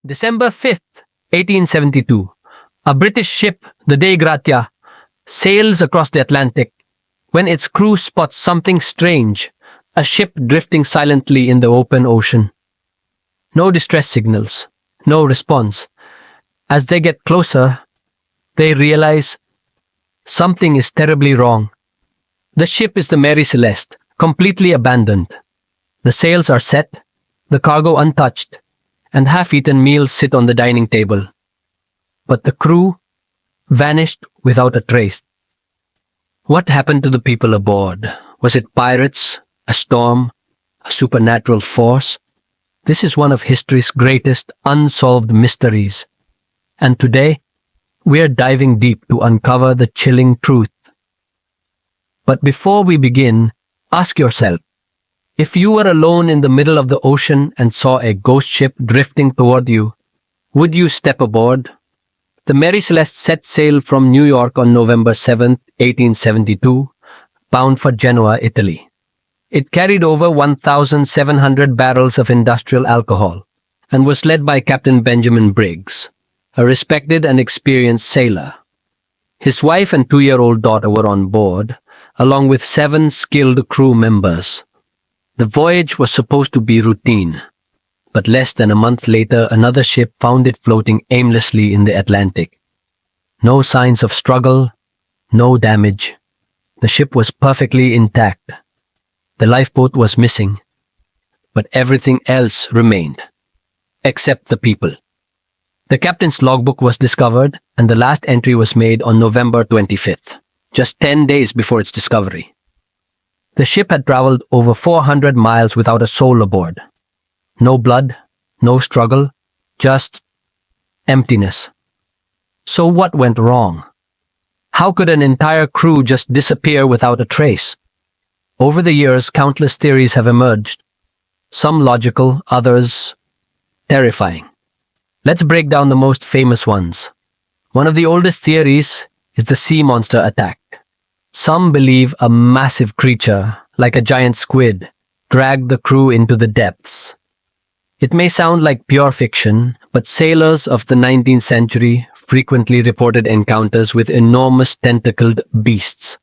December 5th, 1872. A British ship, the Dei Gratia, sails across the Atlantic when its crew spots something strange, a ship drifting silently in the open ocean. No distress signals, no response. As they get closer, they realize something is terribly wrong. The ship is the Mary Celeste, completely abandoned. The sails are set, the cargo untouched, and half-eaten meals sit on the dining table. But the crew vanished without a trace. What happened to the people aboard? Was it pirates, a storm, a supernatural force? This is one of history's greatest unsolved mysteries. And today, we're diving deep to uncover the chilling truth. But before we begin, ask yourself, if you were alone in the middle of the ocean and saw a ghost ship drifting toward you, would you step aboard? The Mary Celeste set sail from New York on November 7th, 1872, bound for Genoa, Italy. It carried over 1,700 barrels of industrial alcohol and was led by Captain Benjamin Briggs, a respected and experienced sailor. His wife and 2-year-old daughter were on board, along with 7 skilled crew members. The voyage was supposed to be routine, but less than a month later, another ship found it floating aimlessly in the Atlantic. No signs of struggle, no damage. The ship was perfectly intact. The lifeboat was missing, but everything else remained, except the people. The captain's logbook was discovered, and the last entry was made on November 25th, just 10 days before its discovery. The ship had traveled over 400 miles without a soul aboard. No blood, no struggle, just emptiness. So what went wrong? How could an entire crew just disappear without a trace? Over the years, countless theories have emerged. Some logical, others terrifying. Let's break down the most famous ones. One of the oldest theories is the sea monster attack. Some believe a massive creature, like a giant squid, dragged the crew into the depths. It may sound like pure fiction, but sailors of the 19th century frequently reported encounters with enormous tentacled beasts.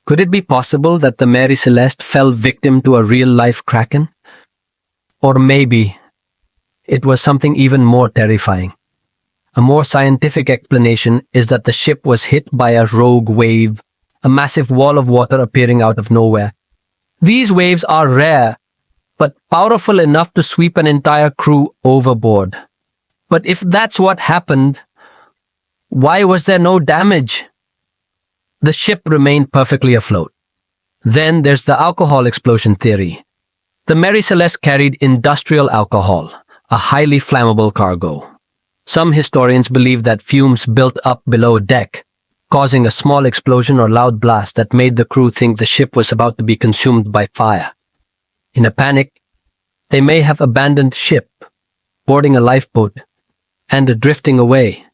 Could it be possible that the Mary Celeste fell victim to a real-life kraken? Or maybe it was something even more terrifying. A more scientific explanation is that the ship was hit by a rogue wave, a massive wall of water appearing out of nowhere. These waves are rare, but powerful enough to sweep an entire crew overboard. But if that's what happened, why was there no damage? The ship remained perfectly afloat. Then there's the alcohol explosion theory. The Mary Celeste carried industrial alcohol, a highly flammable cargo. Some historians believe that fumes built up below deck, causing a small explosion or loud blast that made the crew think the ship was about to be consumed by fire. In a panic, they may have abandoned ship, boarding a lifeboat, and drifting away.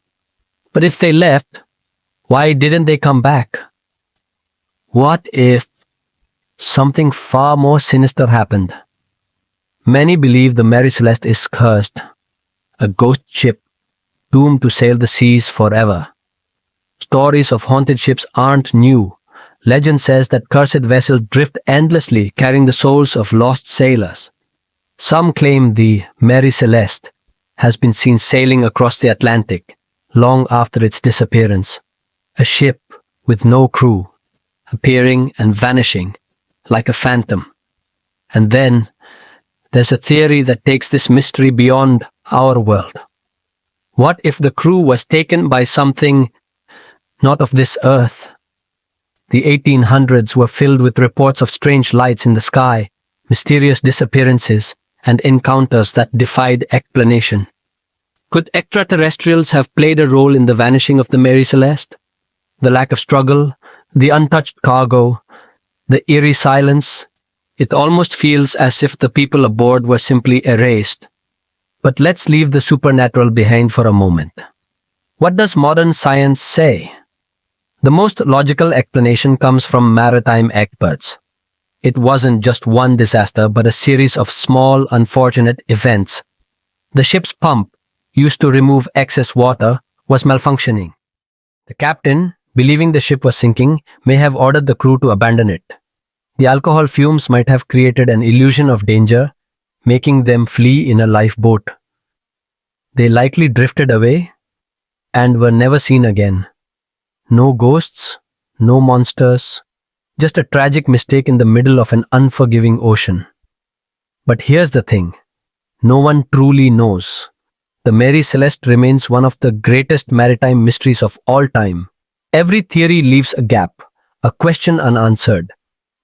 But if they left, why didn't they come back? What if something far more sinister happened? Many believe the Mary Celeste is cursed, a ghost ship doomed to sail the seas forever. Stories of haunted ships aren't new. Legend says that cursed vessels drift endlessly, carrying the souls of lost sailors. Some claim the Mary Celeste has been seen sailing across the Atlantic long after its disappearance. A ship with no crew, appearing and vanishing like a phantom. And then there's a theory that takes this mystery beyond our world. What if the crew was taken by something not of this earth? The 1800s were filled with reports of strange lights in the sky, mysterious disappearances, and encounters that defied explanation. Could extraterrestrials have played a role in the vanishing of the Mary Celeste? The lack of struggle, the untouched cargo, the eerie silence. It almost feels as if the people aboard were simply erased. But let's leave the supernatural behind for a moment. What does modern science say? The most logical explanation comes from maritime experts. It wasn't just one disaster, but a series of small, unfortunate events. The ship's pump, used to remove excess water, was malfunctioning. The captain, believing the ship was sinking, may have ordered the crew to abandon it. The alcohol fumes might have created an illusion of danger, making them flee in a lifeboat. They likely drifted away and were never seen again. No ghosts, no monsters, just a tragic mistake in the middle of an unforgiving ocean. But here's the thing, no one truly knows. The Mary Celeste remains one of the greatest maritime mysteries of all time. Every theory leaves a gap, a question unanswered.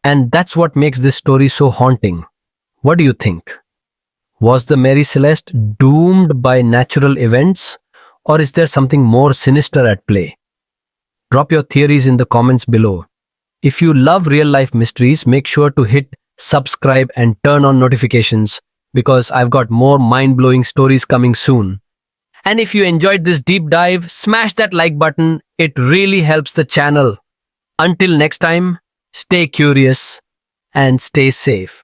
And that's what makes this story so haunting. What do you think? Was the Mary Celeste doomed by natural events, or is there something more sinister at play? Drop your theories in the comments below. If you love real life mysteries, make sure to hit subscribe and turn on notifications because I've got more mind blowing stories coming soon. And if you enjoyed this deep dive, smash that like button. It really helps the channel. Until next time, stay curious and stay safe.